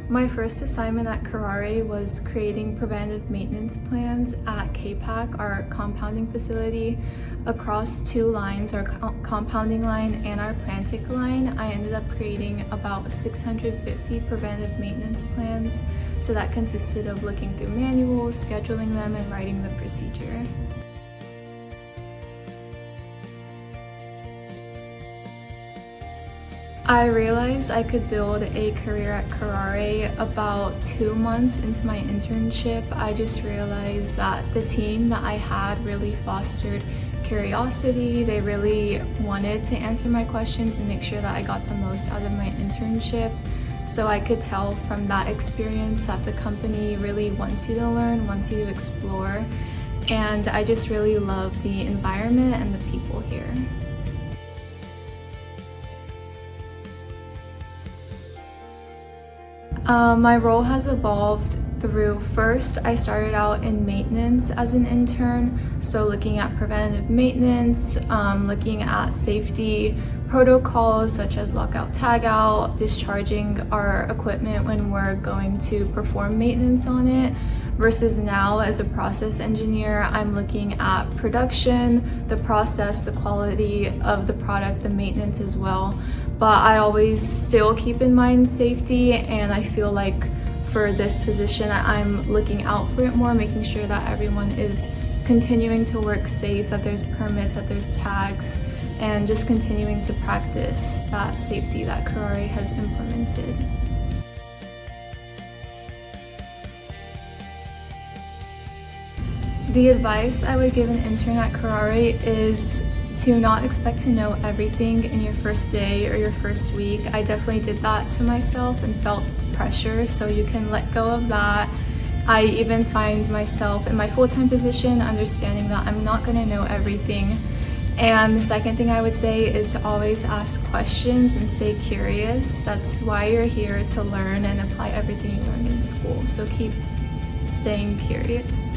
My first assignment at Kuraray was creating preventative maintenance plans at KPAC, our compounding facility. Across two lines, our compounding line and our plantic line, I ended up creating about 650 preventative maintenance plans. So that consisted of looking through manuals, scheduling them, and writing the procedure. I realized I could build a career at Kuraray about 2 months into my internship. I just realized that the team that I had really fostered curiosity. They really wanted to answer my questions and make sure that I got the most out of my internship. So I could tell from that experience that the company really wants you to learn, wants you to explore. And I just really love the environment and the people here. My role has evolved through, first I started out in maintenance as an intern, so looking at preventative maintenance, looking at safety protocols such as lockout, tagout, discharging our equipment when we're going to perform maintenance on it, versus now as a process engineer, I'm looking at production, the process, the quality of the product, the maintenance as well. But I always still keep in mind safety, and I feel like for this position I'm looking out for it more, making sure that everyone is continuing to work safe, that there's permits, that there's tags, and just continuing to practice that safety that Kuraray has implemented. The advice I would give an intern at Kuraray is to not expect to know everything in your first day or your first week. I definitely did that to myself and felt pressure, so you can let go of that. I even find myself in my full-time position understanding that I'm not going to know everything. And the second thing I would say is to always ask questions and stay curious. That's why you're here, to learn and apply everything you learned in school. So keep staying curious.